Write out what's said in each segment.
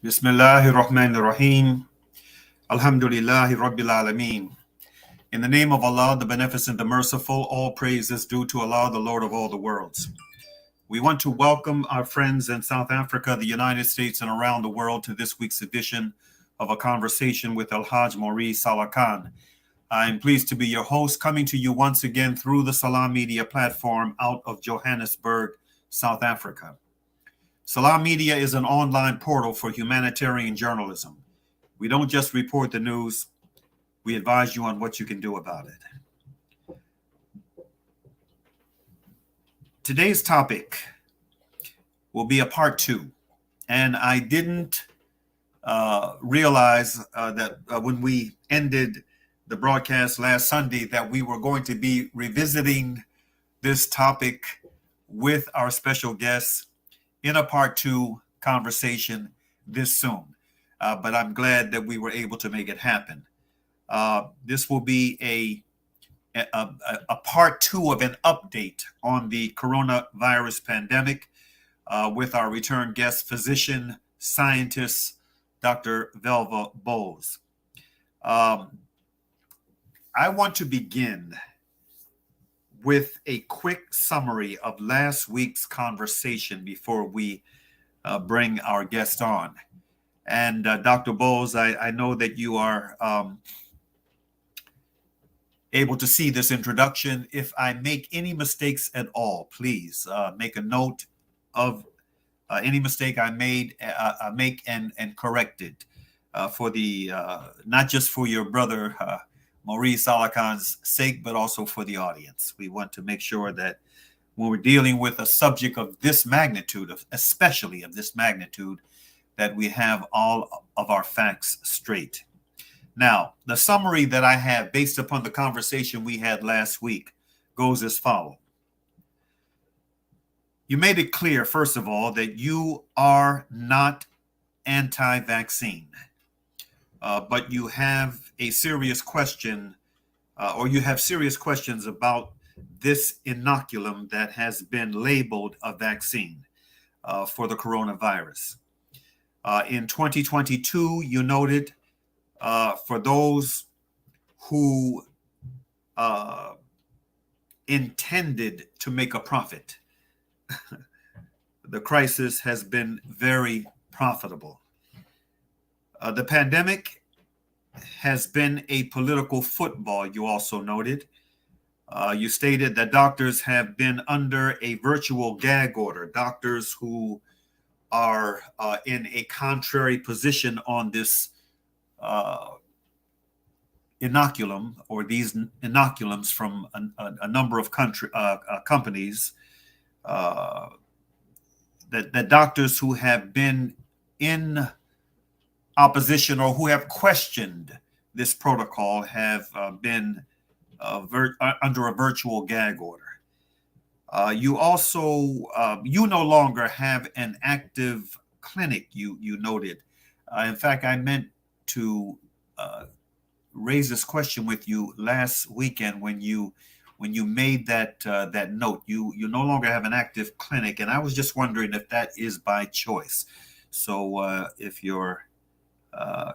Bismillahir Rahmanir Rahim. Alhamdulillahi Rabbil Alameen. In the name of Allah, the Beneficent, the Merciful, all praise is due to Allah, the Lord of all the worlds. We want to welcome our friends in South Africa, the United States, and around the world to this week's edition of A Conversation with El-Hajj Mauri Saalakhan. I'm pleased to be your host, coming to you once again through the Salam Media platform out of Johannesburg, South Africa. Salam Media is an online portal for humanitarian journalism. We don't just report the news, we advise you on what you can do about it. Today's topic will be a part two. And I didn't realize that when we ended the broadcast last Sunday that we were going to be revisiting this topic with our special guests in a part two conversation this soon. But I'm glad that we were able to make it happen. This will be a part two of an update on the coronavirus pandemic with our return guest, physician, scientist, Dr. Velva Bowles. I want to begin with a quick summary of last week's conversation before we bring our guest on. And Dr. Bowles, I know that you are able to see this introduction. If I make any mistakes at all, please make a note of any mistake I make and correct it for the not just for your brother Mauri Saalakhan's sake, but also for the audience. We want to make sure that when we're dealing with a subject of this magnitude, especially of this magnitude, that we have all of our facts straight. Now, the summary that I have based upon the conversation we had last week goes as follows. You made it clear, first of all, that you are not anti-vaccine. But you have a serious question, or you have serious questions about this inoculum that has been labeled a vaccine for the coronavirus. In 2022, you noted for those who intended to make a profit, the crisis has been very profitable. The pandemic has been a political football, you also noted. You stated that doctors have been under a virtual gag order. Doctors who are in a contrary position on this inoculum, or these inoculums from a number of companies, that doctors who have been in opposition or who have questioned this protocol have been under a virtual gag order. You also, you no longer have an active clinic, you noted. In fact, I meant to raise this question with you last weekend when you made that note. You no longer have an active clinic, and I was just wondering if that is by choice. So if you're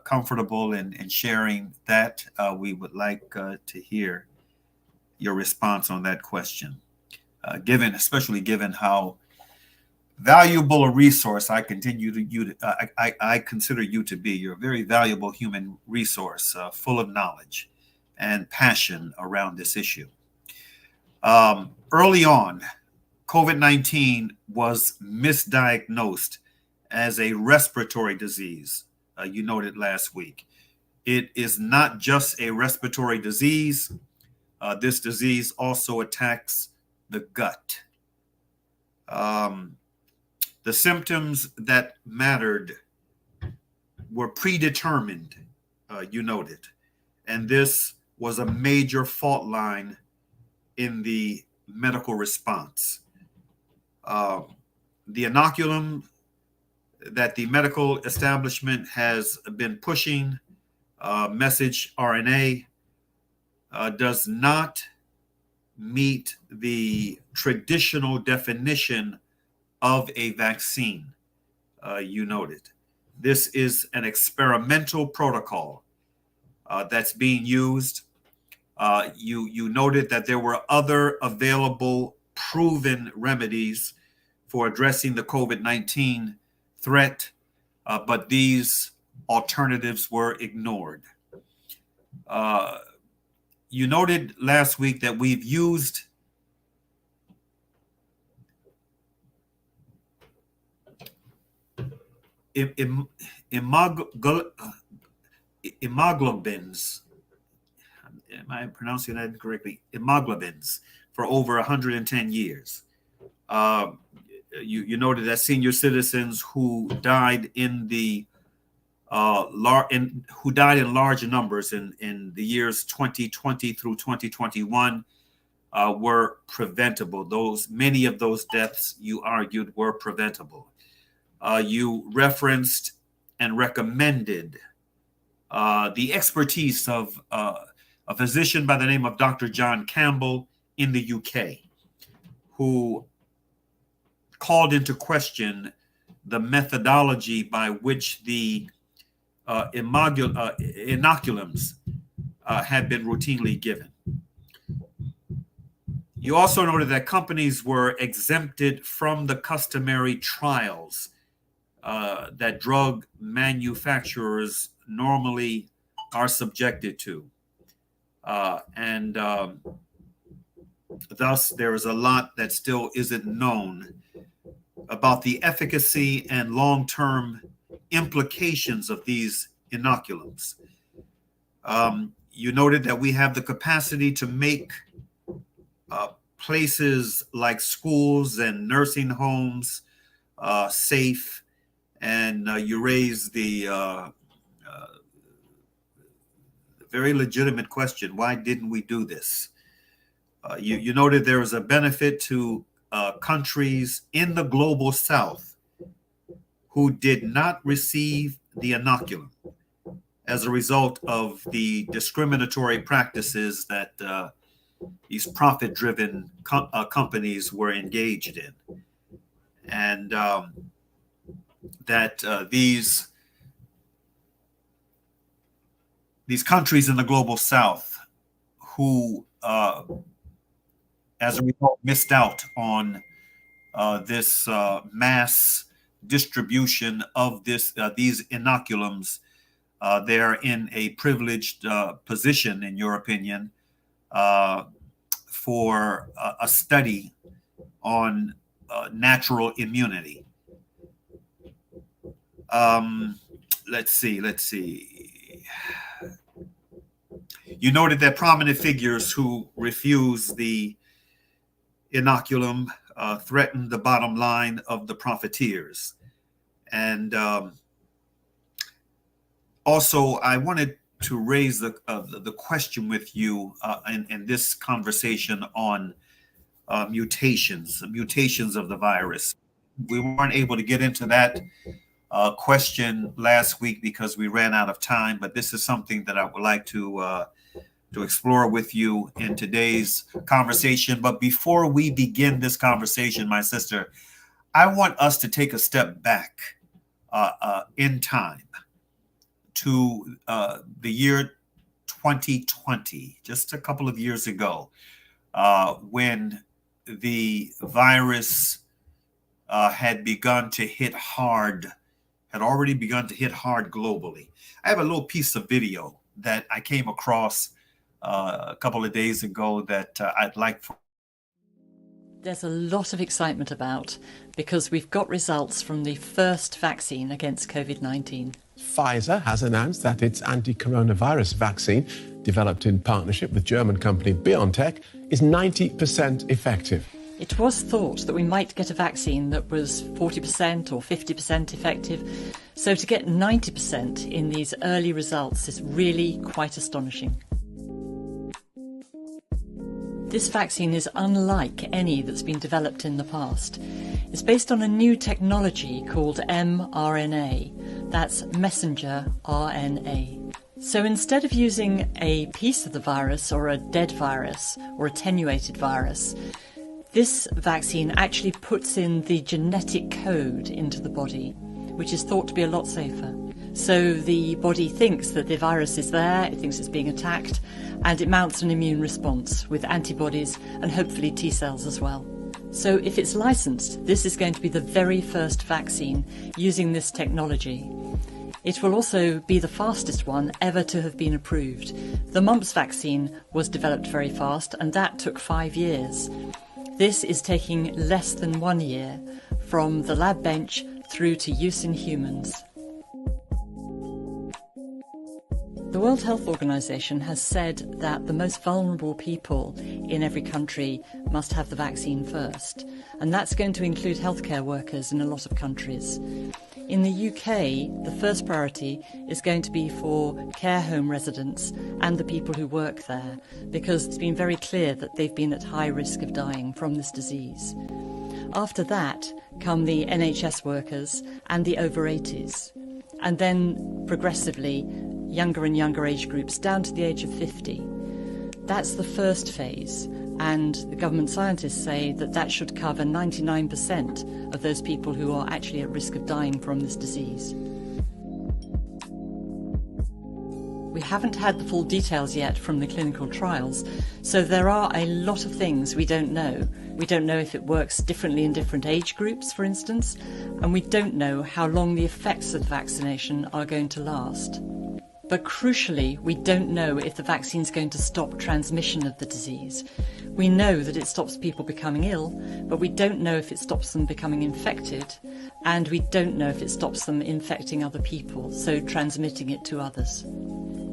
comfortable in sharing that, we would like to hear your response on that question. Especially given how valuable a resource I consider you to be. You're a very valuable human resource, full of knowledge and passion around this issue. Early on, COVID-19 was misdiagnosed as a respiratory disease. You noted last week. It is not just a respiratory disease. This disease also attacks the gut. The symptoms that mattered were predetermined, you noted. And this was a major fault line in the medical response. The inoculum that the medical establishment has been pushing, message RNA, does not meet the traditional definition of a vaccine, you noted. This is an experimental protocol that's being used. You noted that there were other available proven remedies for addressing the COVID-19 threat, but these alternatives were ignored. You noted last week that we've used immunoglobulins. Am I pronouncing that correctly? Immunoglobulins for over 110 years. You noted that senior citizens who died in large numbers in the years 2020 through 2021 were preventable. Many of those deaths, you argued, were preventable. You referenced and recommended the expertise of a physician by the name of Dr. John Campbell in the UK, who called into question the methodology by which the inoculums had been routinely given. You also noted that companies were exempted from the customary trials that drug manufacturers normally are subjected to. And thus, there is a lot that still isn't known about the efficacy and long-term implications of these inoculums. You noted that we have the capacity to make places like schools and nursing homes safe, and you raised the very legitimate question: why didn't we do this? You noted there was a benefit to countries in the global south who did not receive the inoculum as a result of the discriminatory practices that these profit-driven companies were engaged in, and that these countries in the global south who, as a result, missed out on this mass distribution of these inoculums, they're in a privileged position, in your opinion, for a study on natural immunity. Let's see. You noted that prominent figures who refused the inoculum threatened the bottom line of the profiteers. And also, I wanted to raise the question with you in this conversation on mutations of the virus. We weren't able to get into that question last week because we ran out of time, but this is something that I would like to explore with you in today's conversation. But before we begin this conversation, my sister, I want us to take a step back in time to the year 2020, just a couple of years ago, when the virus had already begun to hit hard globally. I have a little piece of video that I came across a couple of days ago that I'd like for. There's a lot of excitement about because we've got results from the first vaccine against COVID-19. Pfizer has announced that its anti-coronavirus vaccine, developed in partnership with German company BioNTech, is 90% effective. It was thought that we might get a vaccine that was 40% or 50% effective. So to get 90% in these early results is really quite astonishing. This vaccine is unlike any that's been developed in the past. It's based on a new technology called mRNA. That's messenger RNA. So instead of using a piece of the virus or a dead virus or attenuated virus, this vaccine actually puts in the genetic code into the body, which is thought to be a lot safer. So the body thinks that the virus is there, it thinks it's being attacked, and it mounts an immune response with antibodies and hopefully T cells as well. So if it's licensed, this is going to be the very first vaccine using this technology. It will also be the fastest one ever to have been approved. The mumps vaccine was developed very fast, and that took 5 years. This is taking less than 1 year from the lab bench through to use in humans. The World Health Organization has said that the most vulnerable people in every country must have the vaccine first, and that's going to include healthcare workers in a lot of countries. In the UK, the first priority is going to be for care home residents and the people who work there, because it's been very clear that they've been at high risk of dying from this disease. After that come the NHS workers and the over 80s, and then progressively younger and younger age groups down to the age of 50. That's the first phase, and the government scientists say that that should cover 99% of those people who are actually at risk of dying from this disease. We haven't had the full details yet from the clinical trials, so there are a lot of things we don't know. We don't know if it works differently in different age groups, for instance, and we don't know how long the effects of the vaccination are going to last. But crucially, we don't know if the vaccine is going to stop transmission of the disease. We know that it stops people becoming ill, but we don't know if it stops them becoming infected, and we don't know if it stops them infecting other people, so transmitting it to others.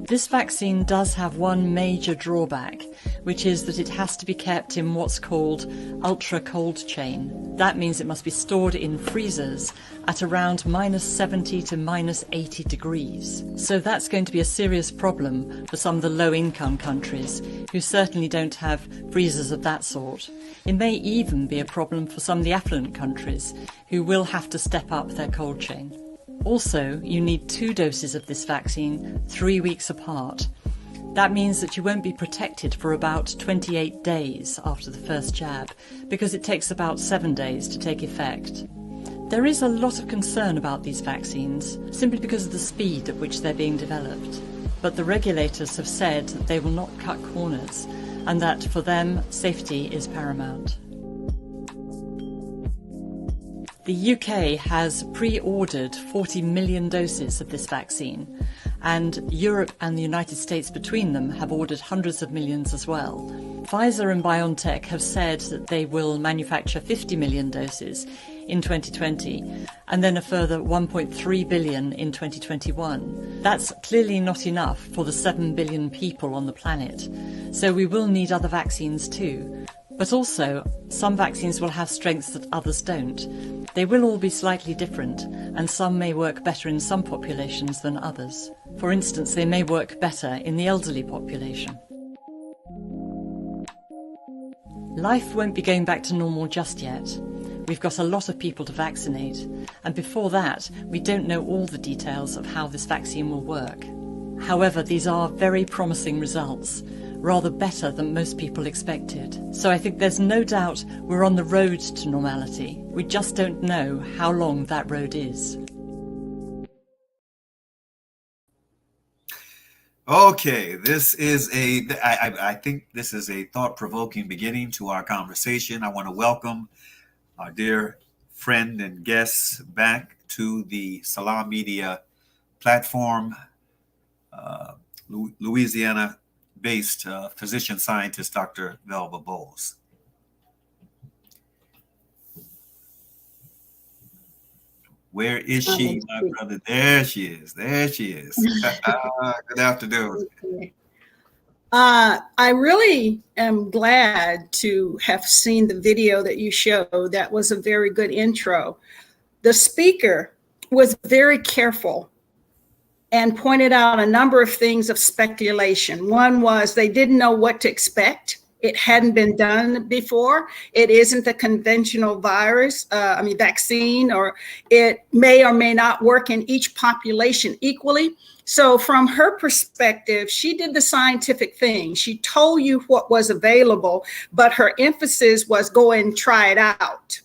This vaccine does have one major drawback, which is that it has to be kept in what's called ultra cold chain. That means it must be stored in freezers at around -70 to -80 degrees. So that's going to be a serious problem for some of the low-income countries who certainly don't have freezers of that sort. It may even be a problem for some of the affluent countries who will have to step up their cold chain. Also, you need 2 doses of this vaccine 3 weeks apart. That means that you won't be protected for about 28 days after the first jab, because it takes about 7 days to take effect. There is a lot of concern about these vaccines, simply because of the speed at which they're being developed. But the regulators have said that they will not cut corners, and that for them, safety is paramount. The UK has pre-ordered 40 million doses of this vaccine, and Europe and the United States between them have ordered hundreds of millions as well. Pfizer and BioNTech have said that they will manufacture 50 million doses in 2020, and then a further 1.3 billion in 2021. That's clearly not enough for the 7 billion people on the planet, so we will need other vaccines too. But also, some vaccines will have strengths that others don't. They will all be slightly different, and some may work better in some populations than others. For instance, they may work better in the elderly population. Life won't be going back to normal just yet. We've got a lot of people to vaccinate, and before that, we don't know all the details of how this vaccine will work. However, these are very promising results, rather better than most people expected. So I think there's no doubt we're on the road to normality. We just don't know how long that road is. Okay, I think this is a thought-provoking beginning to our conversation. I want to welcome our dear friend and guests back to the Salam Media platform, Louisiana-based physician scientist, Dr. Velva Bowles. Where is she, my brother? There she is. There she is. Good afternoon. I really am glad to have seen the video that you showed. That was a very good intro. The speaker was very careful and pointed out a number of things of speculation. One was they didn't know what to expect. It hadn't been done before. It isn't a conventional vaccine, or it may or may not work in each population equally. So from her perspective, she did the scientific thing. She told you what was available, but her emphasis was go and try it out.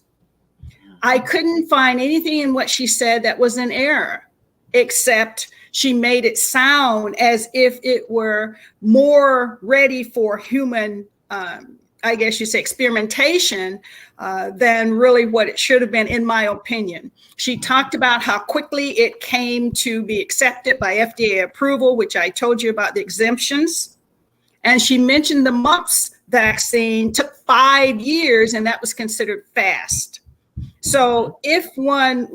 I couldn't find anything in what she said that was an error, except she made it sound as if it were more ready for human, I guess you say, experimentation than really what it should have been, in my opinion. She talked about how quickly it came to be accepted by FDA approval, which I told you about the exemptions. And she mentioned the mumps vaccine took 5 years, and that was considered fast. So if one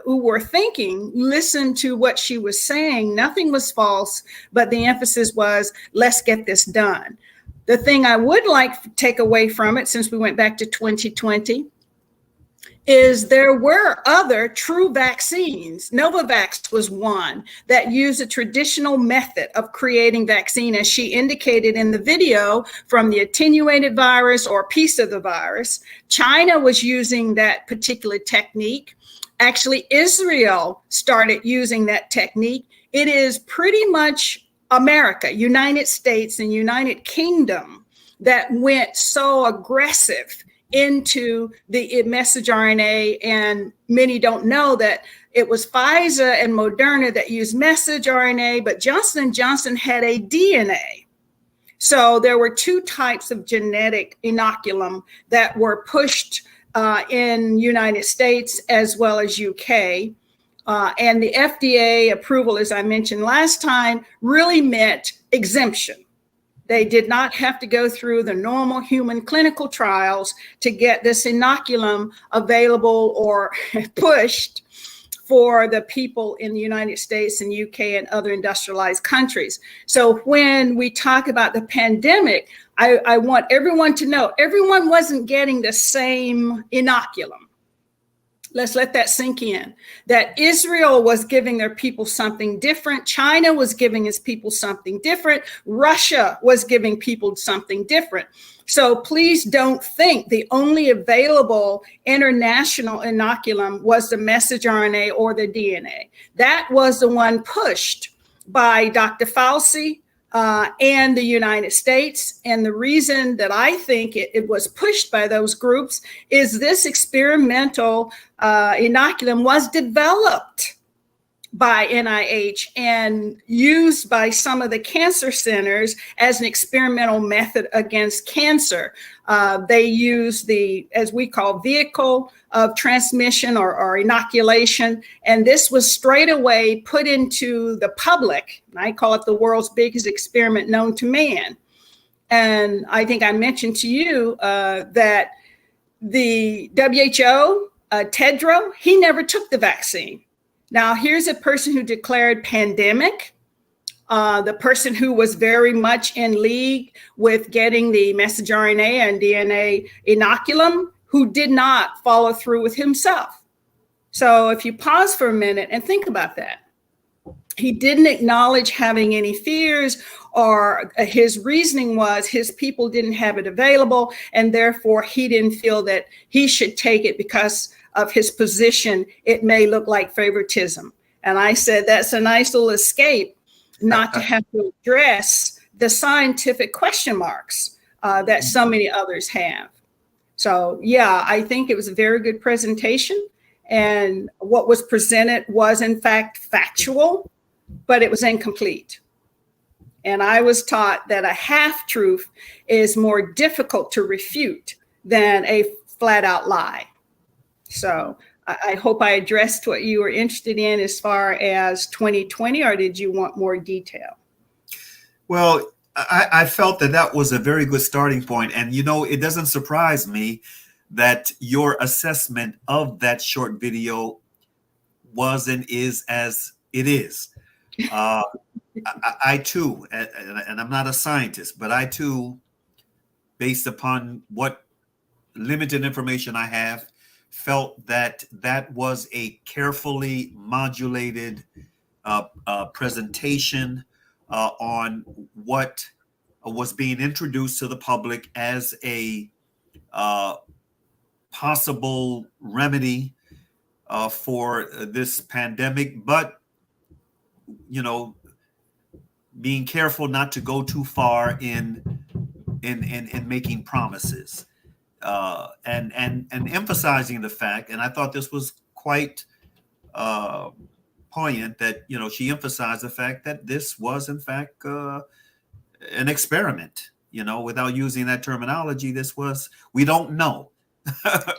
who were thinking, listened to what she was saying, nothing was false, but the emphasis was, let's get this done. The thing I would like to take away from it, since we went back to 2020, is there were other true vaccines. Novavax was one that used a traditional method of creating vaccine, as she indicated in the video, from the attenuated virus or a piece of the virus. China was using that particular technique. Actually, Israel started using that technique. It is pretty much America, United States, and United Kingdom that went so aggressive into the messenger RNA, and many don't know that it was Pfizer and Moderna that used messenger RNA, but Johnson & Johnson had a DNA. So there were two types of genetic inoculum that were pushed in United States as well as UK. And the FDA approval, as I mentioned last time, really meant exemption. They did not have to go through the normal human clinical trials to get this inoculum available or pushed for the people in the United States and UK and other industrialized countries. So when we talk about the pandemic, I want everyone to know everyone wasn't getting the same inoculum. Let's let that sink in, that Israel was giving their people something different. China was giving its people something different. Russia was giving people something different. So please don't think the only available international inoculum was the messenger RNA or the DNA. That was the one pushed by Dr. Fauci and the United States. And the reason that I think it was pushed by those groups is this experimental inoculum was developed by NIH and used by some of the cancer centers as an experimental method against cancer. They use the, as we call, vehicle of transmission or inoculation. And this was straight away put into the public. I call it the world's biggest experiment known to man. And I think I mentioned to you that the WHO, Tedros, he never took the vaccine. Now, here's a person who declared pandemic, the person who was very much in league with getting the messenger RNA and DNA inoculum, who did not follow through with himself. So if you pause for a minute and think about that, he didn't acknowledge having any fears, or his reasoning was his people didn't have it available, and therefore he didn't feel that he should take it because of his position. It may look like favoritism. And I said, that's a nice little escape, not to have to address the scientific question marks that so many others have. So yeah, I think it was a very good presentation. And what was presented was in fact factual, but it was incomplete. And I was taught that a half-truth is more difficult to refute than a flat-out lie. So I hope I addressed what you were interested in as far as 2020, or did you want more detail? Well, I felt that was a very good starting point. And, you know, it doesn't surprise me that your assessment of that short video was and is as it is. I too, and I'm not a scientist, but I too, based upon what limited information I have, felt that was a carefully modulated presentation on what was being introduced to the public as a possible remedy for this pandemic, but, you know, being careful not to go too far in making promises. and emphasizing the fact, and I thought this was quite poignant that she emphasized the fact that this was in fact an experiment. Without using that terminology, we don't know.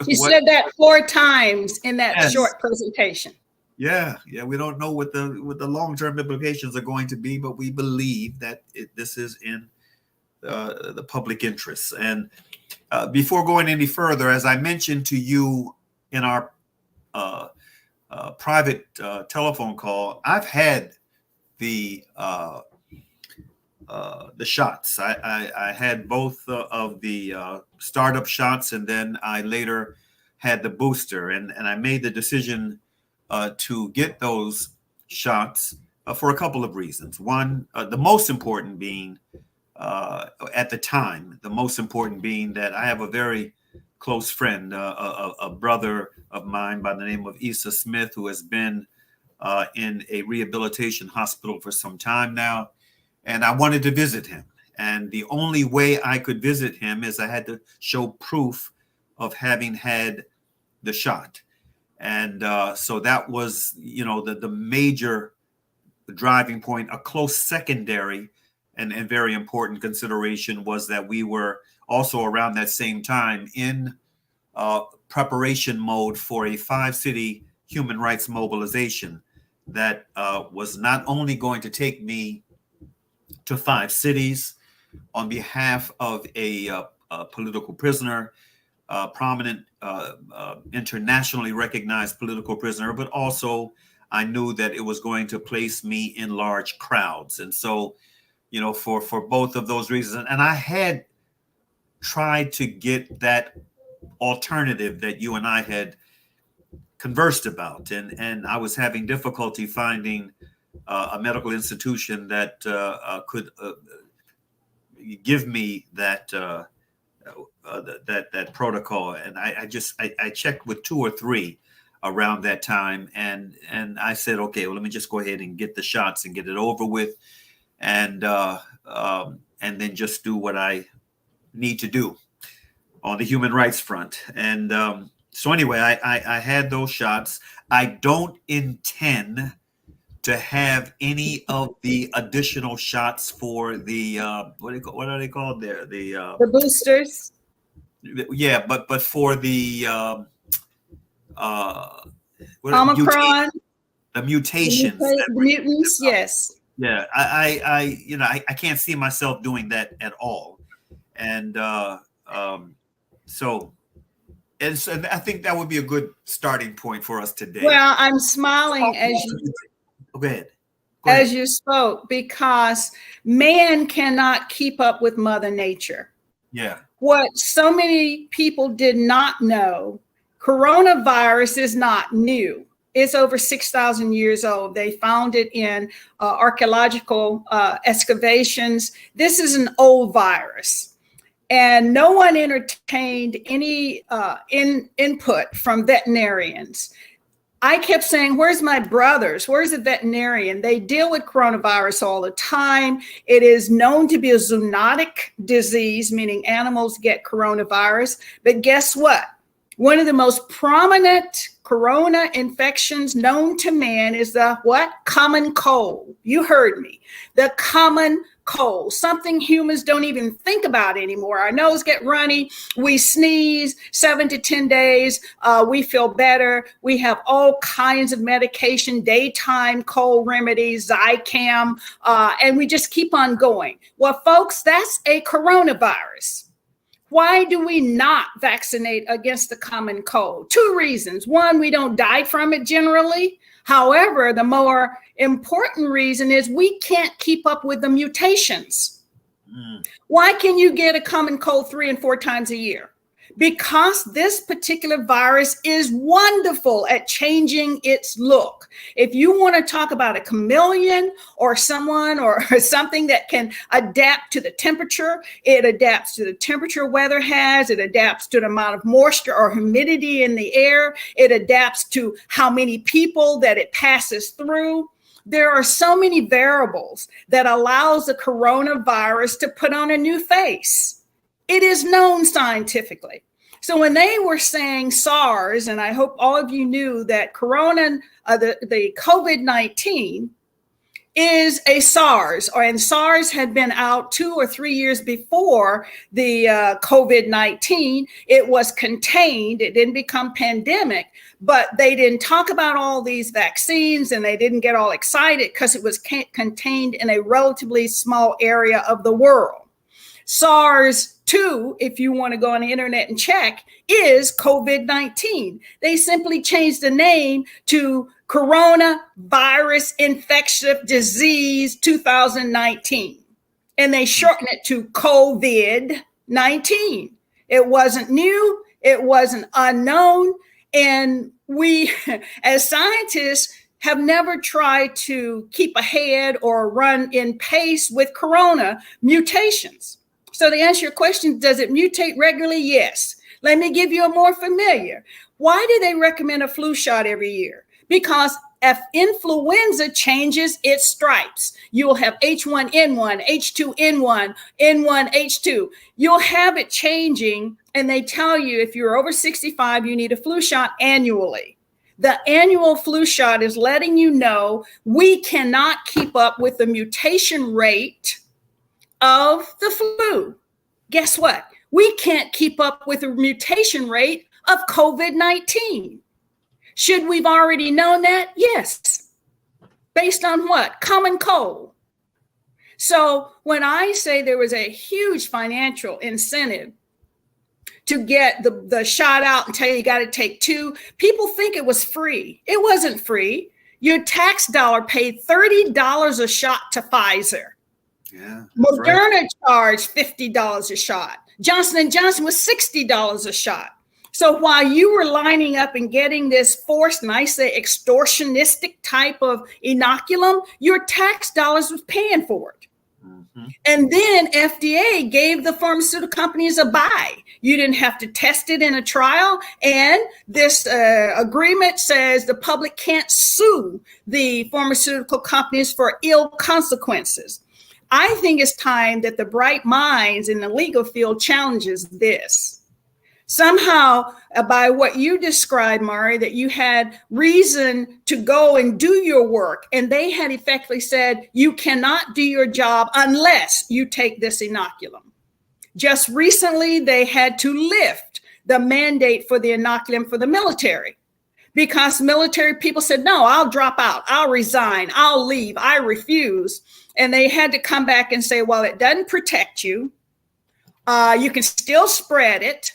She said that 4 times in that short presentation. Yeah, we don't know what the long-term implications are going to be, but we believe that this is in the public interest. And before going any further, as I mentioned to you in our private telephone call, I've had the shots. I had both of the startup shots, and then I later had the booster, and I made the decision to get those shots for a couple of reasons. One, the most important being at the time, that I have a very close friend, a brother of mine by the name of Issa Smith, who has been in a rehabilitation hospital for some time now. And I wanted to visit him. And the only way I could visit him is I had to show proof of having had the shot. And so that was, the major driving point. A close secondary and very important consideration was that we were also around that same time in preparation mode for a 5-city human rights mobilization that was not only going to take me to 5 cities on behalf of a political prisoner, prominent, internationally recognized political prisoner, but also I knew that it was going to place me in large crowds. And so, for both of those reasons, and I had tried to get that alternative that you and I had conversed about, and I was having difficulty finding a medical institution that could give me that that protocol. And I checked with 2 or 3 around that time, and I said, okay, well, let me just go ahead and get the shots and get it over with, and then just do what I need to do on the human rights front. And so anyway, I had those shots. I don't intend to have any of the additional shots for the what are they called there? The boosters. Yeah, but for the Omicron, the mutations, the mutants, yes. Yeah, I can't see myself doing that at all, and so I think that would be a good starting point for us today. Well, I'm smiling as you. Go ahead. As you spoke, because man cannot keep up with Mother Nature. Yeah. What so many people did not know, coronavirus is not new. It's over 6,000 years old. They found it in archaeological excavations. This is an old virus. And no one entertained any input from veterinarians. I kept saying, where's my brothers? Where's the veterinarian? They deal with coronavirus all the time. It is known to be a zoonotic disease, meaning animals get coronavirus. But guess what? One of the most prominent corona infections known to man is the what? Common cold. You heard me. The common cold, something humans don't even think about anymore. Our nose get runny. We sneeze 7 to 10 days. We feel better. We have all kinds of medication, daytime cold remedies, Zicam, and we just keep on going. Well, folks, that's a coronavirus. Why do we not vaccinate against the common cold? 2 reasons. One, we don't die from it generally. However, the more important reason is we can't keep up with the mutations. Why can you get a common cold 3 and 4 times a year? Because this particular virus is wonderful at changing its look. If you want to talk about a chameleon or someone or something that can adapt to the temperature, it adapts to the temperature weather has, it adapts to the amount of moisture or humidity in the air, it adapts to how many people that it passes through. There are so many variables that allows the coronavirus to put on a new face. It is known scientifically. So when they were saying SARS, and I hope all of you knew that the COVID-19 is a SARS, and SARS had been out 2 or 3 years before the COVID-19. It was contained. It didn't become pandemic, but they didn't talk about all these vaccines, and they didn't get all excited because it was contained in a relatively small area of the world. SARS-2, if you want to go on the internet and check, is COVID-19. They simply changed the name to Coronavirus Infectious Disease 2019. And they shortened it to COVID-19. It wasn't new. It wasn't unknown. And we, as scientists, have never tried to keep ahead or run in pace with corona mutations. So to answer your question, does it mutate regularly? Yes. Let me give you a more familiar. Why do they recommend a flu shot every year? Because if influenza changes its stripes, you'll have H1N1, H2N1, N1H2. You'll have it changing, and they tell you if you're over 65, you need a flu shot annually. The annual flu shot is letting you know we cannot keep up with the mutation rate of the flu. Guess what? We can't keep up with the mutation rate of COVID-19. Should we've already known that? Yes. Based on what? Common cold. So when I say there was a huge financial incentive to get the shot out and tell you got to take 2, people think it was free. It wasn't free. Your tax dollar paid $30 a shot to Pfizer. Yeah, Moderna charged $50 a shot. Johnson & Johnson was $60 a shot. So while you were lining up and getting this forced, and I say extortionistic type of inoculum, your tax dollars was paying for it. Mm-hmm. And then FDA gave the pharmaceutical companies a buy. You didn't have to test it in a trial. And this agreement says the public can't sue the pharmaceutical companies for ill consequences. I think it's time that the bright minds in the legal field challenges this. Somehow, by what you described, Mauri, that you had reason to go and do your work, and they had effectively said, you cannot do your job unless you take this inoculum. Just recently, they had to lift the mandate for the inoculum for the military, because military people said, no, I'll drop out, I'll resign, I'll leave, I refuse. And they had to come back and say, well, it doesn't protect you. You can still spread it.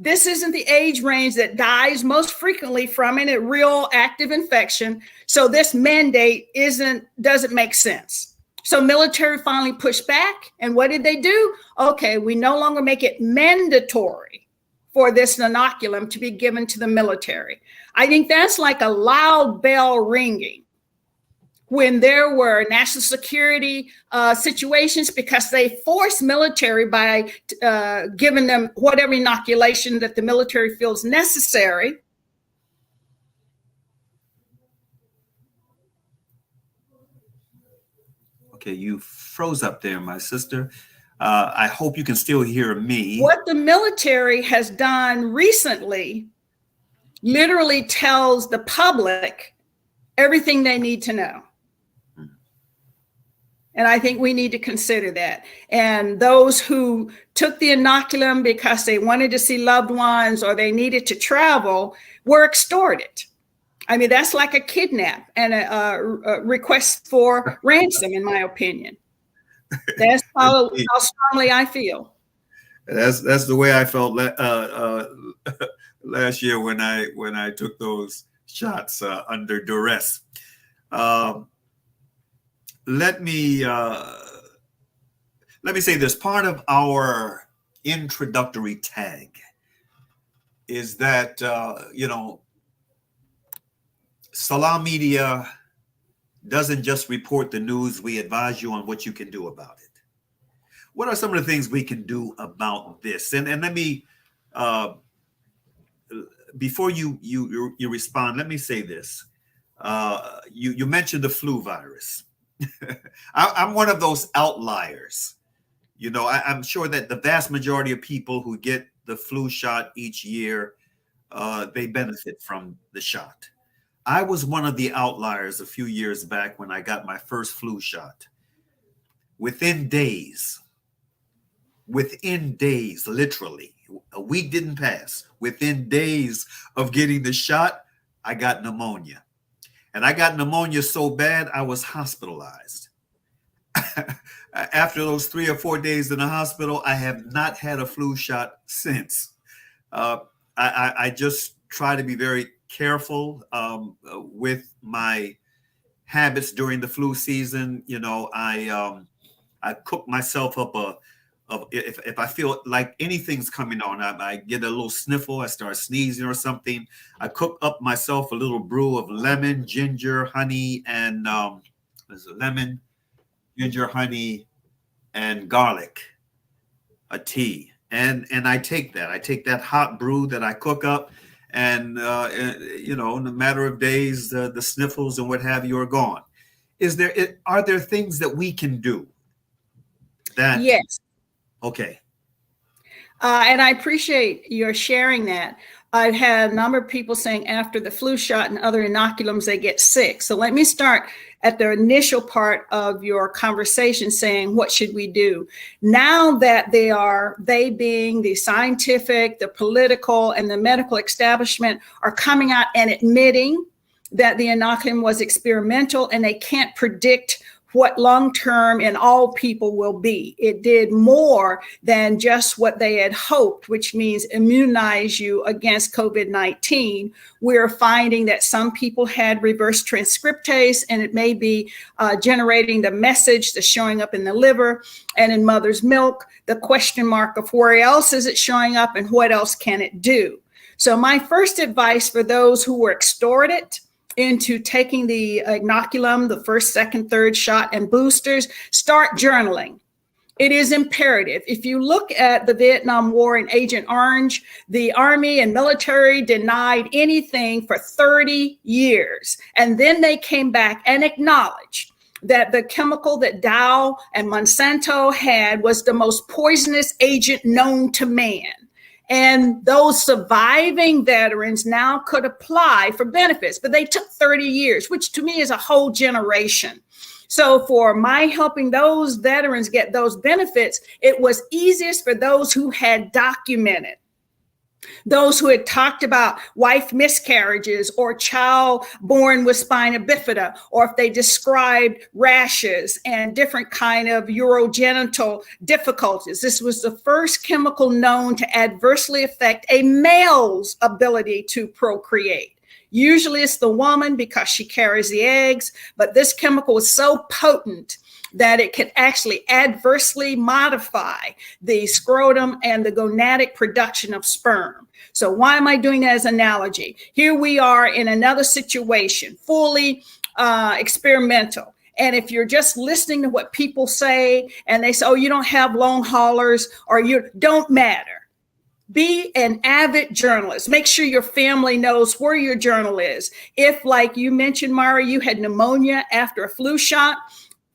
This isn't the age range that dies most frequently from a real active infection. So this mandate doesn't make sense. So military finally pushed back. And what did they do? Okay, we no longer make it mandatory for this inoculum to be given to the military. I think that's like a loud bell ringing when there were national security situations, because they forced military by giving them whatever inoculation that the military feels necessary. Okay, you froze up there, my sister. I hope you can still hear me. What the military has done recently literally tells the public everything they need to know. And I think we need to consider that. And those who took the inoculum because they wanted to see loved ones or they needed to travel were extorted. I mean, that's like a kidnap and a request for ransom, in my opinion. That's how strongly I feel. That's the way I felt last year when I took those shots under duress. Let me say this. Part of our introductory tag is that Salam Media doesn't just report the news. We advise you on what you can do about it. What are some of the things we can do about this? And let me before you respond, let me say this. You mentioned the flu virus. I'm one of those outliers. I'm sure that the vast majority of people who get the flu shot each year, they benefit from the shot. I was one of the outliers a few years back when I got my first flu shot. Within days, literally, a week didn't pass. Within days of getting the shot, I got pneumonia. And I got pneumonia so bad, I was hospitalized. After those 3 or 4 days in the hospital, I have not had a flu shot since. I just try to be very careful with my habits during the flu season. You know, I cook myself up if I feel like anything's coming on, I get a little sniffle, I start sneezing or something, I cook up myself a little brew of lemon, ginger, honey, and lemon, ginger, honey, and garlic, a tea. And I take that hot brew that I cook up, and you know, in a matter of days, the sniffles and what have you are gone. Are there things that we can do? Yes. Okay. And I appreciate your sharing that. I've had a number of people saying after the flu shot and other inoculums, they get sick. So let me start at the initial part of your conversation saying, what should we do? Now that they being the scientific, the political, and the medical establishment are coming out and admitting that the inoculum was experimental and they can't predict what long-term in all people will be. It did more than just what they had hoped, which means immunize you against COVID-19. We're finding that some people had reverse transcriptase, and it may be generating the message that's showing up in the liver and in mother's milk, the question mark of where else is it showing up and what else can it do? So my first advice for those who were extorted into taking the inoculum, the first, second, third shot, and boosters, start journaling. It is imperative. If you look at the Vietnam War and Agent Orange, the Army and military denied anything for 30 years. And then they came back and acknowledged that the chemical that Dow and Monsanto had was the most poisonous agent known to man. And those surviving veterans now could apply for benefits, but they took 30 years, which to me is a whole generation. So for my helping those veterans get those benefits, it was easiest for those who had documented, those who had talked about wife miscarriages or child born with spina bifida, or if they described rashes and different kind of urogenital difficulties. This was the first chemical known to adversely affect a male's ability to procreate. Usually it's the woman because she carries the eggs, but this chemical was so potent that it could actually adversely modify the scrotum and the gonadic production of sperm. So why am I doing that as an analogy? Here we are in another situation, fully experimental. And if you're just listening to what people say and they say, oh, you don't have long haulers, or you don't matter. Be an avid journalist. Make sure your family knows where your journal is. If, like you mentioned, Mauri, you had pneumonia after a flu shot,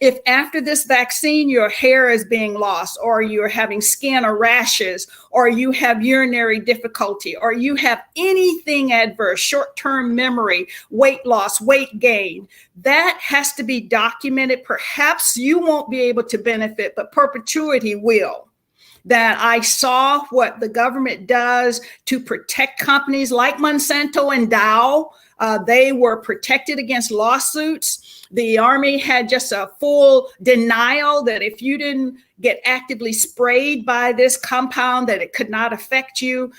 if after this vaccine, your hair is being lost, or you're having skin or rashes, or you have urinary difficulty, or you have anything adverse, short-term memory, weight loss, weight gain, that has to be documented. Perhaps you won't be able to benefit, but perpetuity will. That I saw what the government does to protect companies like Monsanto and Dow. They were protected against lawsuits. The Army had just a full denial that if you didn't get actively sprayed by this compound, that it could not affect you.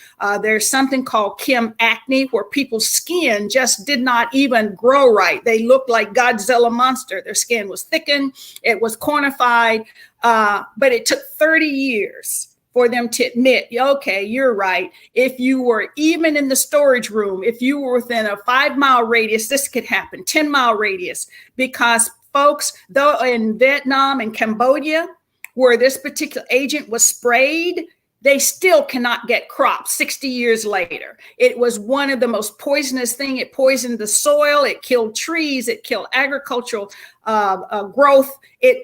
There's something called chem acne, where people's skin just did not even grow right. They looked like Godzilla monster. Their skin was thickened. It was cornified. But it took 30 years for them to admit, okay, you're right. If you were even in the storage room, if you were within a 5-mile radius, this could happen, 10-mile radius, because folks, though in Vietnam and Cambodia, where this particular agent was sprayed, they still cannot get crops 60 years later. It was one of the most poisonous things. It poisoned the soil. It killed trees. It killed agricultural growth.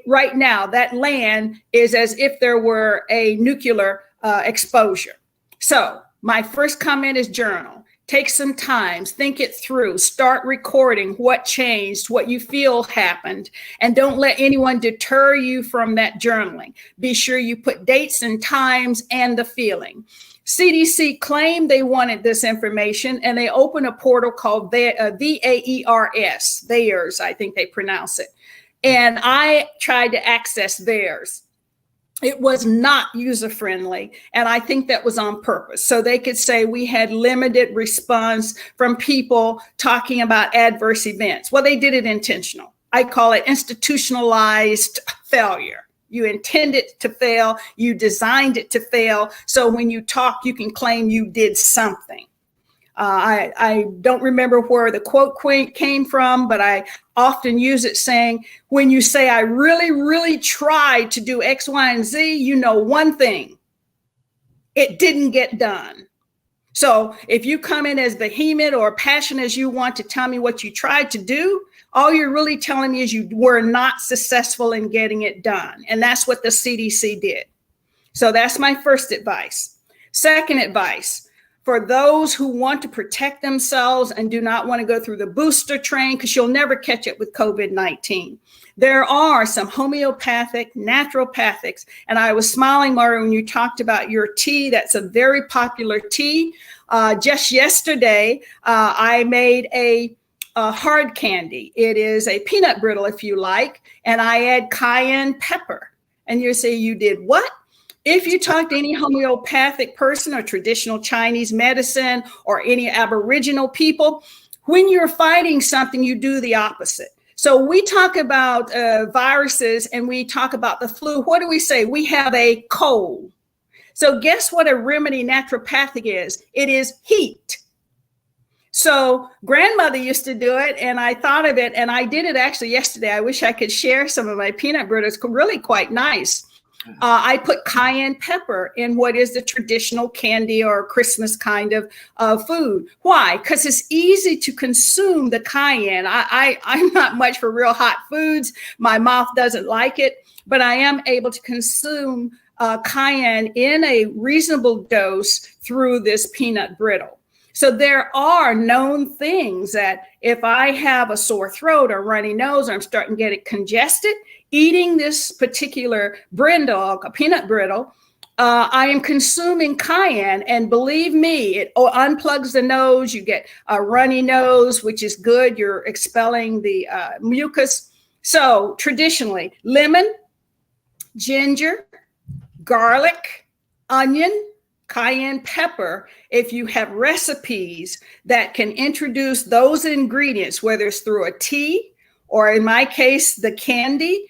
Right now, that land is as if there were a nuclear exposure. So my first comment is journal. Take some time, think it through, start recording what changed, what you feel happened, and don't let anyone deter you from that journaling. Be sure you put dates and times and the feeling. CDC claimed they wanted this information, and they opened a portal called VAERS, theirs, I think they pronounce it. And I tried to access theirs. It was not user-friendly, and I think that was on purpose. So they could say we had limited response from people talking about adverse events. Well, they did it intentional. I call it institutionalized failure. You intended to fail, you designed it to fail, so when you talk, you can claim you did something. I don't remember where the quote came from, but I often use it saying, when you say, I really, really tried to do X, Y, and Z, you know one thing, it didn't get done. So if you come in as vehement or passionate as you want to tell me what you tried to do, all you're really telling me is you were not successful in getting it done. And that's what the CDC did. So that's my first advice. Second advice, for those who want to protect themselves and do not want to go through the booster train, because you'll never catch it with COVID-19. There are some homeopathic, naturopathics, and I was smiling, Mauri, when you talked about your tea. That's a very popular tea. Just yesterday, I made a hard candy. It is a peanut brittle, if you like, and I add cayenne pepper. And you say, you did what? If you talk to any homeopathic person or traditional Chinese medicine or any Aboriginal people, when you're fighting something, you do the opposite. So we talk about viruses and we talk about the flu. What do we say? We have a cold. So guess what a remedy naturopathic is? It is heat. So grandmother used to do it, and I thought of it, and I did it actually yesterday. I wish I could share some of my peanut butter. It's really quite nice. I put cayenne pepper in what is the traditional candy or Christmas kind of food. Why? Because it's easy to consume the cayenne. I'm not much for real hot foods. My mouth doesn't like it, but I am able to consume cayenne in a reasonable dose through this peanut brittle. So there are known things that if I have a sore throat or runny nose, or I'm starting to get it congested, eating this particular brindle, a peanut brittle, I am consuming cayenne, and believe me, it unplugs the nose. You get a runny nose, which is good. You're expelling the mucus. So traditionally, lemon, ginger, garlic, onion, cayenne pepper. If you have recipes that can introduce those ingredients, whether it's through a tea or in my case, the candy,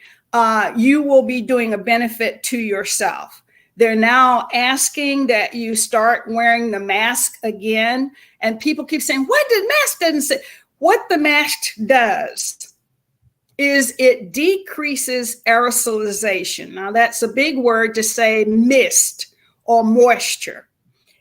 you will be doing a benefit to yourself. They're now asking that you start wearing the mask again. And people keep saying, what the mask doesn't say? What the mask does is it decreases aerosolization. Now that's a big word to say mist or moisture.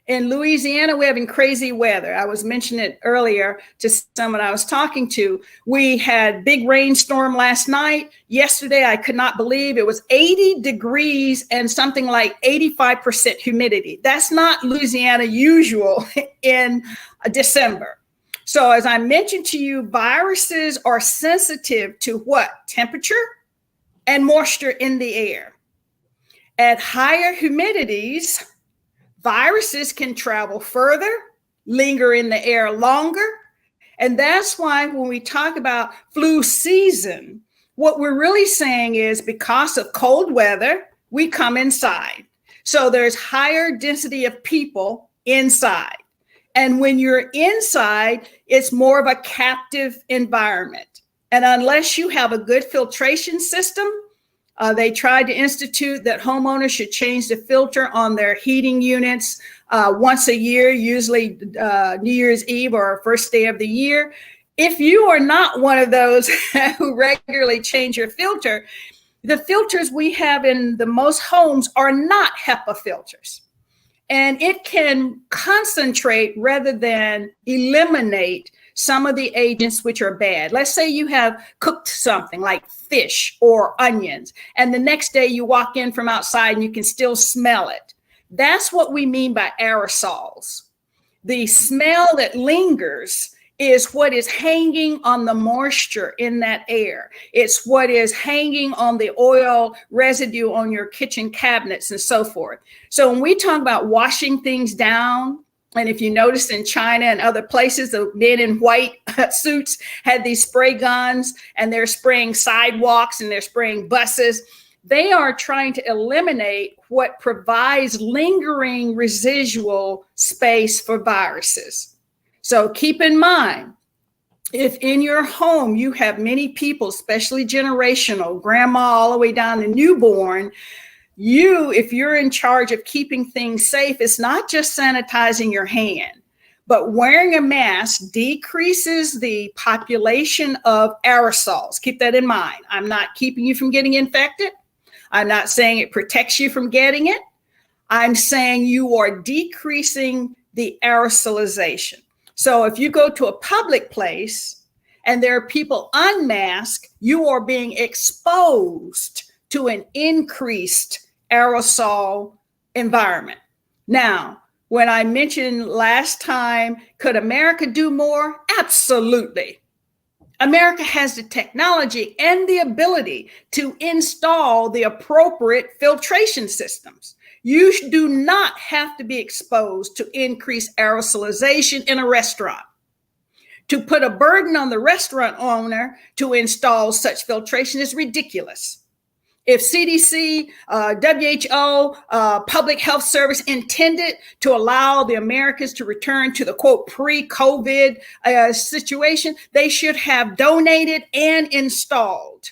In Louisiana, we're having crazy weather. I was mentioning it earlier to someone I was talking to. We had big rainstorm last night. Yesterday, I could not believe it was 80 degrees and something like 85% humidity. That's not Louisiana usual in December. So as I mentioned to you, viruses are sensitive to what? Temperature and moisture in the air. At higher humidities, viruses can travel further, linger in the air longer. And that's why when we talk about flu season, what we're really saying is because of cold weather, we come inside. So there's higher density of people inside. And when you're inside, it's more of a captive environment. And unless you have a good filtration system, they tried to institute that homeowners should change the filter on their heating units once a year, usually New Year's Eve or first day of the year. If you are not one of those who regularly change your filter, the filters we have in the most homes are not HEPA filters. And it can concentrate rather than eliminate some of the agents which are bad. Let's say you have cooked something like fish or onions, and the next day you walk in from outside and you can still smell it. That's what we mean by aerosols. The smell that lingers is what is hanging on the moisture in that air. It's what is hanging on the oil residue on your kitchen cabinets and so forth. So when we talk about washing things down, and if you notice in China and other places, the men in white suits had these spray guns and they're spraying sidewalks and they're spraying buses. They are trying to eliminate what provides lingering residual space for viruses. So keep in mind, if in your home you have many people, especially generational, grandma all the way down to newborn, if you're in charge of keeping things safe, it's not just sanitizing your hand, but wearing a mask decreases the population of aerosols. Keep that in mind. I'm not keeping you from getting infected. I'm not saying it protects you from getting it. I'm saying you are decreasing the aerosolization. So if you go to a public place and there are people unmasked, you are being exposed to an increased aerosol environment. Now, when I mentioned last time, could America do more? Absolutely. America has the technology and the ability to install the appropriate filtration systems. You do not have to be exposed to increased aerosolization in a restaurant. To put a burden on the restaurant owner to install such filtration is ridiculous. If CDC, WHO, Public Health Service intended to allow the Americans to return to the quote pre-COVID situation, they should have donated and installed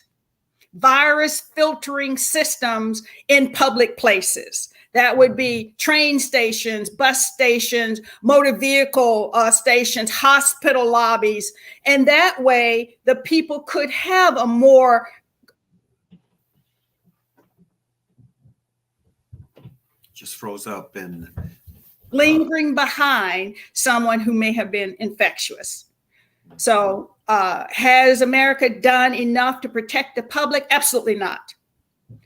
virus filtering systems in public places. That would be train stations, bus stations, motor vehicle stations, hospital lobbies. And that way the people could have a more just froze up and lingering behind someone who may have been infectious. So has America done enough to protect the public? Absolutely not.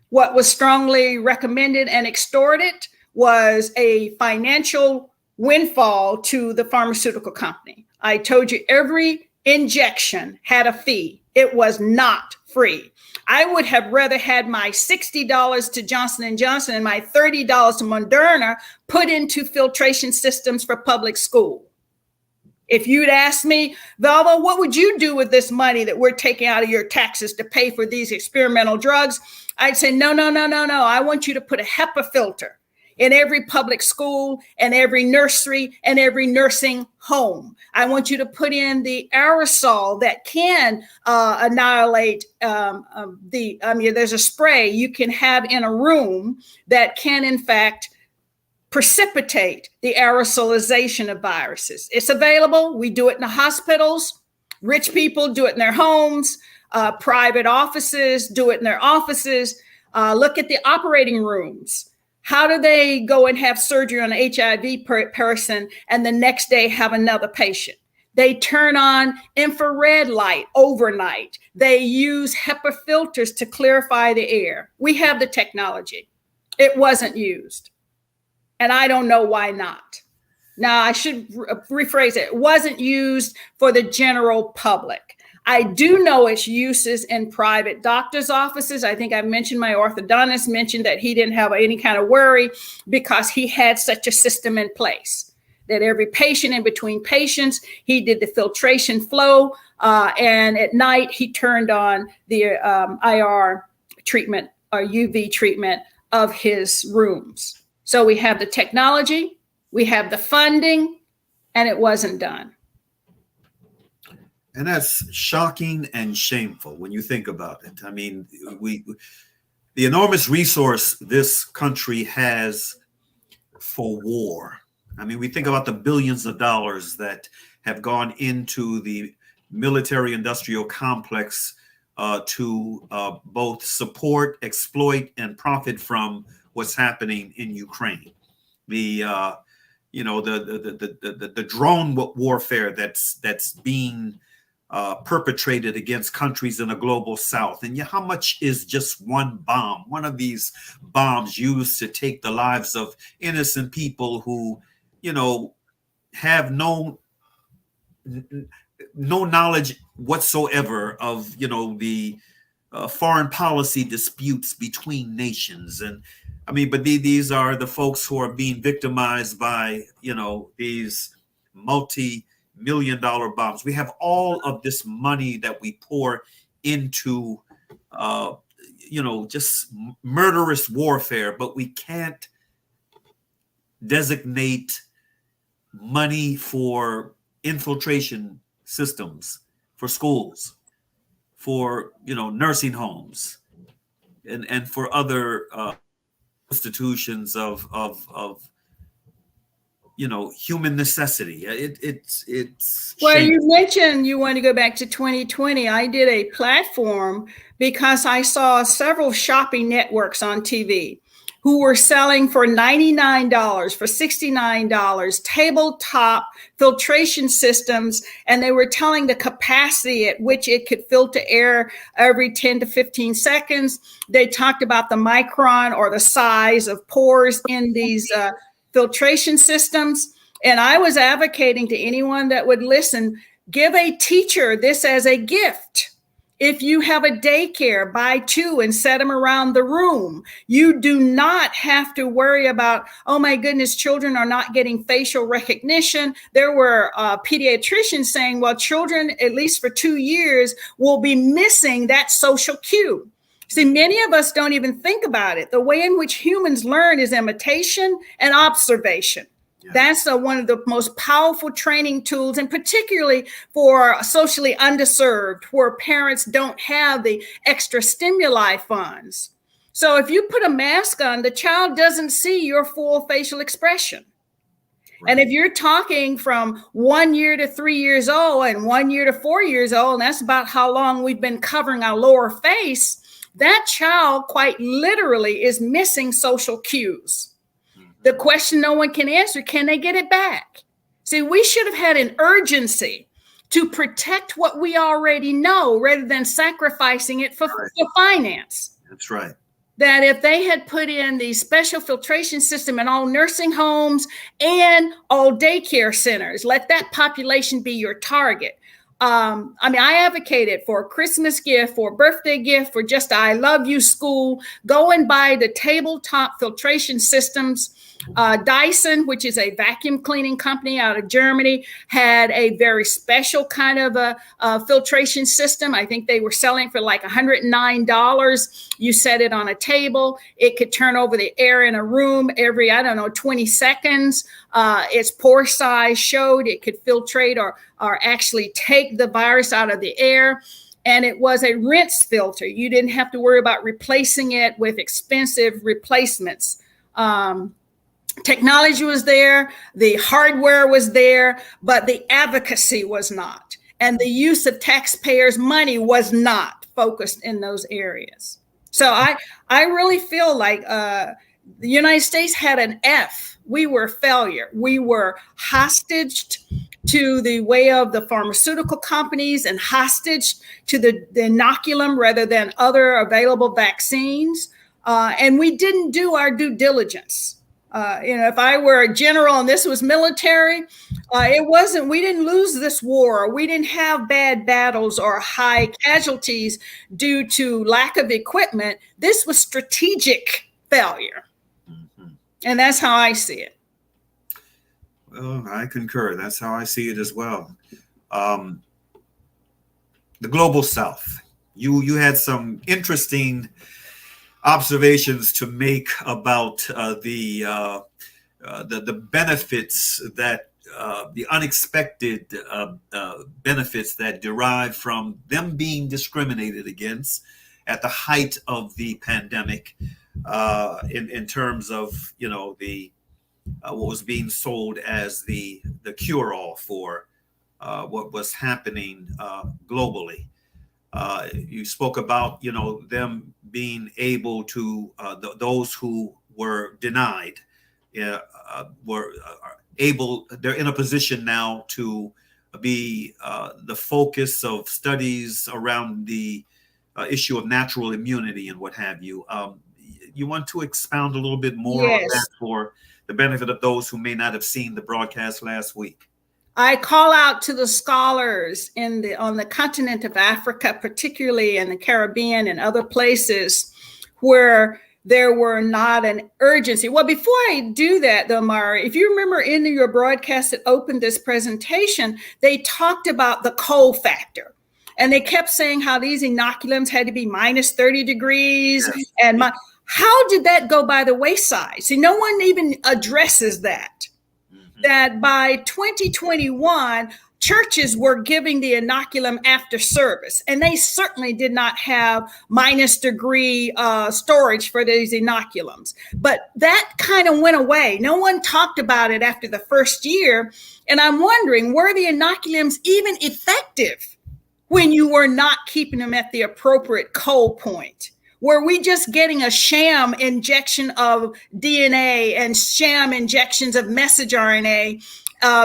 What was strongly recommended and extorted was a financial windfall to the pharmaceutical company. I told you every injection had a fee. It was not free. I would have rather had my $60 to Johnson & Johnson and my $30 to Moderna put into filtration systems for public school. If you'd asked me, Valvo, what would you do with this money that we're taking out of your taxes to pay for these experimental drugs? I'd say, no. I want you to put a HEPA filter in every public school and every nursery and every nursing home. I want you to put in the aerosol that can annihilate there's a spray you can have in a room that can, in fact, precipitate the aerosolization of viruses. It's available. We do it in the hospitals. Rich people do it in their homes. Private offices do it in their offices. Look at the operating rooms. How do they go and have surgery on an HIV person and the next day have another patient? They turn on infrared light overnight. They use HEPA filters to clarify the air. We have the technology. It wasn't used. And I don't know why not. Now, I should rephrase it. It wasn't used for the general public. I do know its uses in private doctor's offices. I think I mentioned my orthodontist mentioned that he didn't have any kind of worry because he had such a system in place that every patient in between patients, he did the filtration flow. And at night, he turned on the IR treatment or UV treatment of his rooms. So we have the technology, we have the funding, and it wasn't done. And that's shocking and shameful when you think about it. I mean, the enormous resource this country has for war. I mean, we think about the billions of dollars that have gone into the military industrial complex to both support, exploit, and profit from what's happening in Ukraine. The drone warfare that's being perpetrated against countries in the global south. And how much is just one bomb, one of these bombs used to take the lives of innocent people who, have no knowledge whatsoever of, the foreign policy disputes between nations. And but these are the folks who are being victimized by, these multi-million-dollar bombs. We have all of this money that we pour into, just murderous warfare, but we can't designate money for infiltration systems, for schools, for, nursing homes, and for other institutions of human necessity. It's well, shameful. you mentioned you want to go back to 2020. I did a platform because I saw several shopping networks on TV who were selling for $99, for $69, tabletop filtration systems, and they were telling the capacity at which it could filter air every 10 to 15 seconds. They talked about the micron, or the size of pores in these filtration systems. And I was advocating to anyone that would listen, give a teacher this as a gift. If you have a daycare, buy 2 and set them around the room. You do not have to worry about, oh my goodness, children are not getting facial recognition. There were pediatricians saying, well, children, at least for 2 years, will be missing that social cue. See, many of us don't even think about it. The way in which humans learn is imitation and observation. Yeah. That's one of the most powerful training tools, and particularly for socially underserved, where parents don't have the extra stimuli funds. So if you put a mask on, the child doesn't see your full facial expression. Right. And if you're talking from 1 year to 3 years old and 1 year to 4 years old, and that's about how long we've been covering our lower face, that child quite literally is missing social cues. The question no one can answer, can they get it back? See, we should have had an urgency to protect what we already know rather than sacrificing it for finance. That's right. That if they had put in the special filtration system in all nursing homes and all daycare centers, let that population be your target. I advocated for a Christmas gift, for a birthday gift, for just I love you school. Go and buy the tabletop filtration systems. Dyson, which is a vacuum cleaning company out of Germany, had a very special kind of a filtration system. I think they were selling for like $109. You set it on a table. It could turn over the air in a room every, 20 seconds. Its pore size showed it could filtrate or actually take the virus out of the air. And it was a rinse filter. You didn't have to worry about replacing it with expensive replacements. Technology was there, the hardware was there, but the advocacy was not. And the use of taxpayers' money was not focused in those areas. So I really feel like the United States had an F. We were failure. We were hostage to the way of the pharmaceutical companies and hostage to the inoculum rather than other available vaccines. And we didn't do our due diligence. If I were a general and this was military, we didn't lose this war. We didn't have bad battles or high casualties due to lack of equipment. This was strategic failure. Mm-hmm. And that's how I see it. Well, I concur. That's how I see it as well. The global South. You had some interesting observations to make about the benefits that the unexpected benefits that derive from them being discriminated against at the height of the pandemic, in terms of the what was being sold as the cure-all for what was happening globally. You spoke about them being able to those who were denied were able. They're in a position now to be the focus of studies around the issue of natural immunity and what have you. You want to expound a little bit more on that for the benefit of those who may not have seen the broadcast last week? I call out to the scholars on the continent of Africa, particularly in the Caribbean and other places where there were not an urgency. Well, before I do that, though, Mauri, if you remember in your broadcast that opened this presentation, they talked about the cold factor. And they kept saying how these inoculums had to be minus 30 degrees. Yes. And how did that go by the wayside? See, no one even addresses that. Mm-hmm. That by 2021, churches were giving the inoculum after service, and they certainly did not have minus degree storage for these inoculums. But that kind of went away. No one talked about it after the first year. And I'm wondering, were the inoculums even effective when you were not keeping them at the appropriate cold point? Were we just getting a sham injection of DNA and sham injections of messenger RNA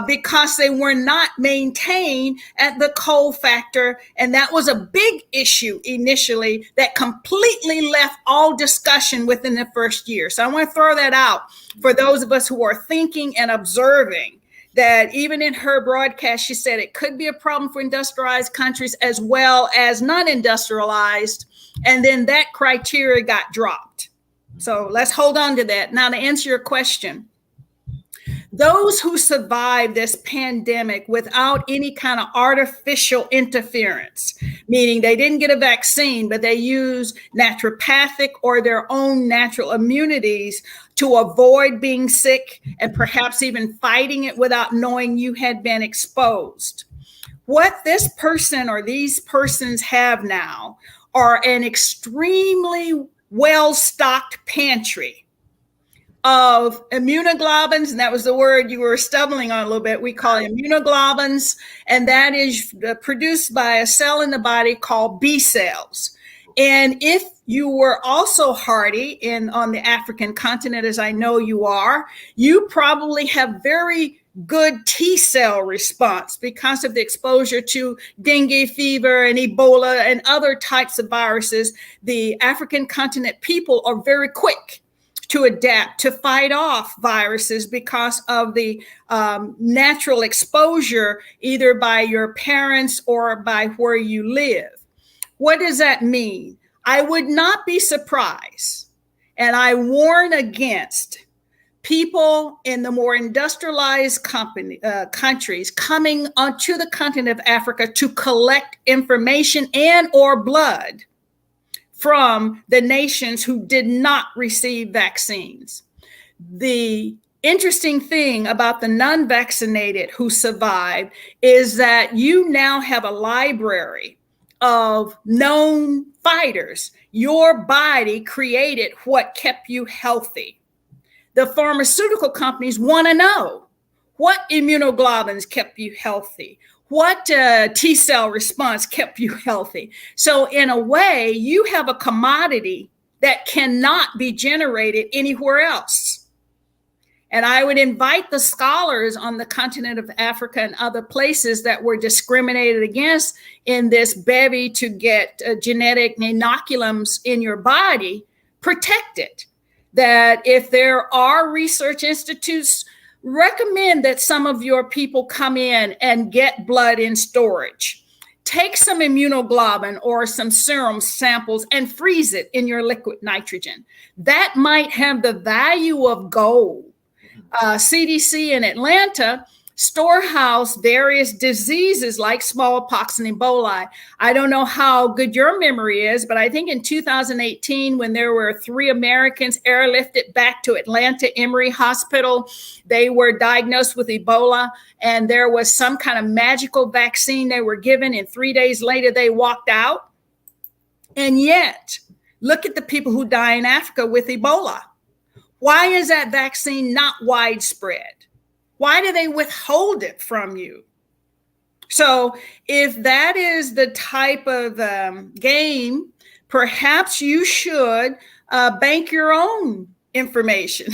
because they were not maintained at the cold factor? And that was a big issue initially that completely left all discussion within the first year. So I want to throw that out for those of us who are thinking and observing that even in her broadcast, she said it could be a problem for industrialized countries as well as non-industrialized. And then that criteria got dropped. So let's hold on to that. Now, to answer your question, those who survived this pandemic without any kind of artificial interference, meaning they didn't get a vaccine, but they used naturopathic or their own natural immunities to avoid being sick and perhaps even fighting it without knowing you had been exposed. What this person or these persons have now are an extremely well-stocked pantry of immunoglobulins, and that was the word you were stumbling on a little bit. We call it immunoglobulins, and that is produced by a cell in the body called B cells. And if you were also hardy on the African continent, as I know you are, you probably have very good T cell response because of the exposure to dengue fever and Ebola and other types of viruses. The African continent people are very quick to adapt, to fight off viruses because of the natural exposure, either by your parents or by where you live. What does that mean? I would not be surprised, and I warn against people in the more industrialized countries coming onto the continent of Africa to collect information and or blood from the nations who did not receive vaccines. The interesting thing about the non-vaccinated who survived is that you now have a library of known fighters. Your body created what kept you healthy. The pharmaceutical companies want to know what immunoglobulins kept you healthy, what T cell response kept you healthy. So in a way, you have a commodity that cannot be generated anywhere else. And I would invite the scholars on the continent of Africa and other places that were discriminated against in this bevy to get genetic inoculums in your body protected. That if there are research institutes, recommend that some of your people come in and get blood in storage. Take some immunoglobulin or some serum samples and freeze it in your liquid nitrogen. That might have the value of gold. CDC in Atlanta storehouse various diseases like smallpox and Ebola. I don't know how good your memory is, but I think in 2018, when there were 3 Americans airlifted back to Atlanta Emory Hospital, they were diagnosed with Ebola, and there was some kind of magical vaccine they were given, and 3 days later they walked out. And yet, look at the people who die in Africa with Ebola. Why is that vaccine not widespread? Why do they withhold it from you? So if that is the type of game, perhaps you should bank your own information.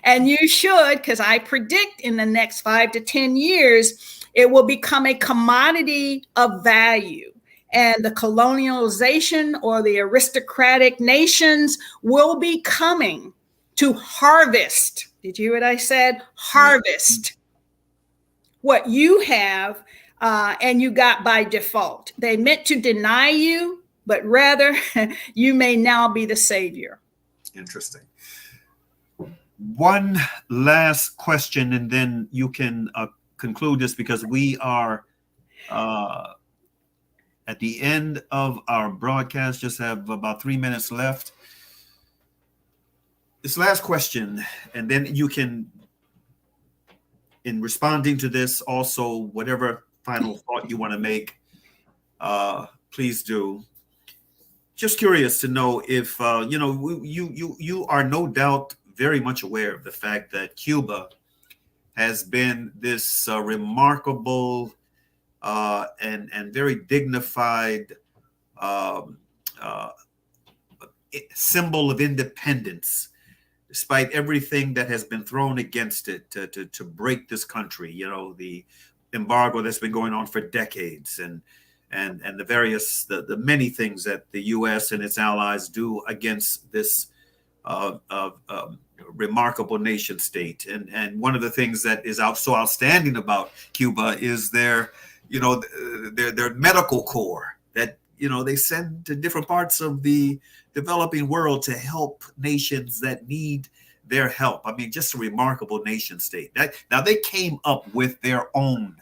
And you should, because I predict in the next 5 to 10 years, It will become a commodity of value. And the colonialization or the aristocratic nations will be coming to harvest. Did you hear what I said? Harvest what you have and you got by default. They meant to deny you, but rather you may now be the savior. Interesting. One last question, and then you can conclude this, because we are at the end of our broadcast, just have about 3 minutes left. This last question, and then you can, in responding to this, also whatever final thought you want to make, please do. Just curious to know if you are no doubt very much aware of the fact that Cuba has been this remarkable and very dignified symbol of independence, despite everything that has been thrown against it to break this country. You know, the embargo that's been going on for decades, and the various the many things that the U.S. and its allies do against this remarkable nation state. And one of the things that is so outstanding about Cuba is their medical corps that they send to different parts of the developing world to help nations that need their help. I mean, just a remarkable nation state. Now they came up with their own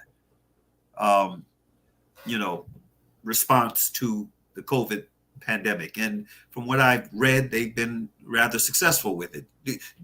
response to the COVID pandemic, and from what I've read, they've been rather successful with it.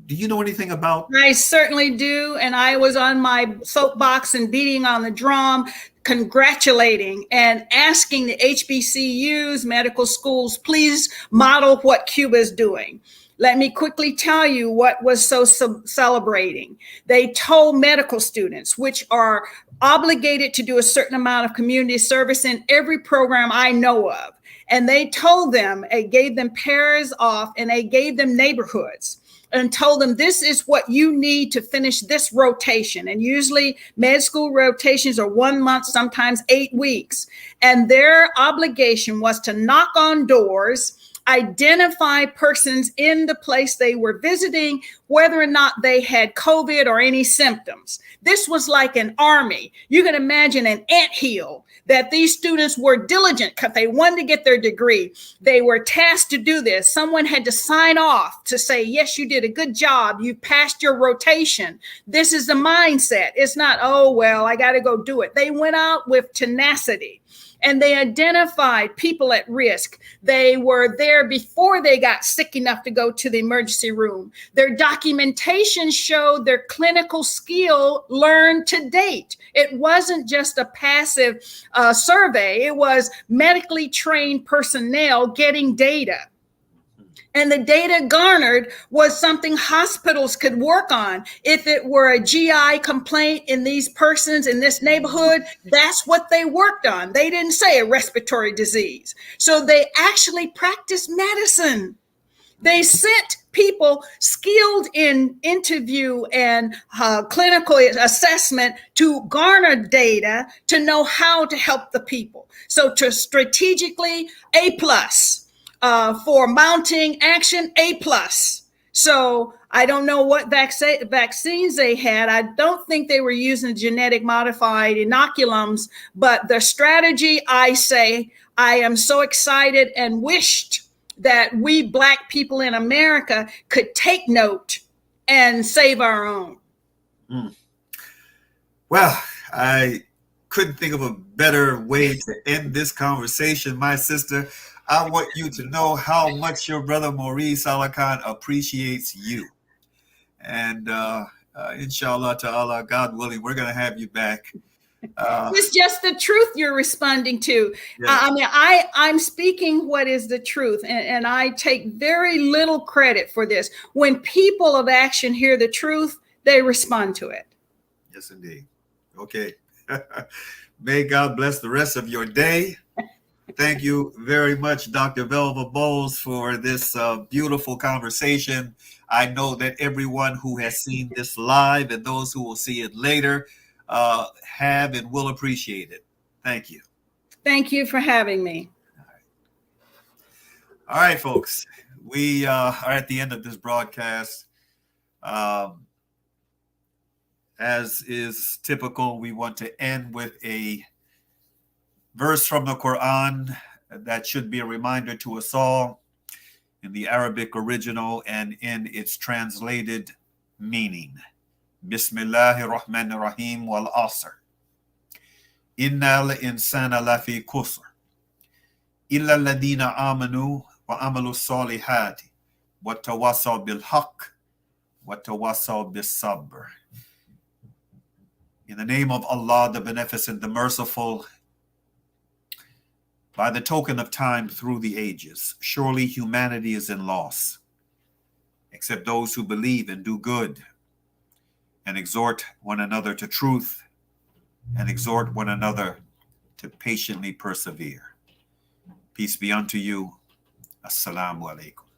Do you know anything about? I certainly do, and I was on my soapbox and beating on the drum, congratulating and asking the HBCUs, medical schools, please model what Cuba is doing. Let me quickly tell you what was so celebrating. They told medical students, which are obligated to do a certain amount of community service in every program I know of, and they told them, it gave them pairs off, and they gave them neighborhoods and told them, this is what you need to finish this rotation. And usually med school rotations are 1 month, sometimes 8 weeks. And their obligation was to knock on doors, identify persons in the place they were visiting, whether or not they had COVID or any symptoms. This was like an army. You can imagine an anthill that these students were diligent because they wanted to get their degree. They were tasked to do this. Someone had to sign off to say, yes, you did a good job. You passed your rotation. This is the mindset. It's not, oh, well, I got to go do it. They went out with tenacity. And they identified people at risk. They were there before they got sick enough to go to the emergency room. Their documentation showed their clinical skill learned to date. It wasn't just a passive survey. It was medically trained personnel getting data. And the data garnered was something hospitals could work on. If it were a GI complaint in these persons in this neighborhood, that's what they worked on. They didn't say a respiratory disease. So they actually practiced medicine. They sent people skilled in interview and clinical assessment to garner data to know how to help the people. So to strategically, A+. For mounting action, A+. So I don't know what vaccines they had. I don't think they were using genetic modified inoculums, but the strategy, I say, I am so excited and wished that we Black people in America could take note and save our own. Well, I couldn't think of a better way to end this conversation, my sister. I want you to know how much your brother Mauri Saalakhan appreciates you. And inshallah ta'ala, God willing, we're going to have you back. It's just the truth you're responding to. Yeah. I mean, I'm speaking what is the truth, and I take very little credit for this. When people of action hear the truth, they respond to it. Yes, indeed. Okay. May God bless the rest of your day. Thank you very much, Dr. Velva Bowles, for this beautiful conversation. I know that everyone who has seen this live and those who will see it later have and will appreciate it. Thank you. Thank you for having me. All right, folks. We are at the end of this broadcast. As is typical, we want to end with a verse from the Quran that should be a reminder to us all in the Arabic original and in its translated meaning. Bismillahir Rahmanir Rahim wal Asr. Innal insana lafi kusr. Illa alladhina amanu wa amalu salihati wa tawasaw bil haqq wa tawasaw bis sabr. In the name of Allah, the Beneficent, the Merciful, by the token of time through the ages, surely humanity is in loss, except those who believe and do good, and exhort one another to truth, and exhort one another to patiently persevere. Peace be unto you. Assalamu alaikum.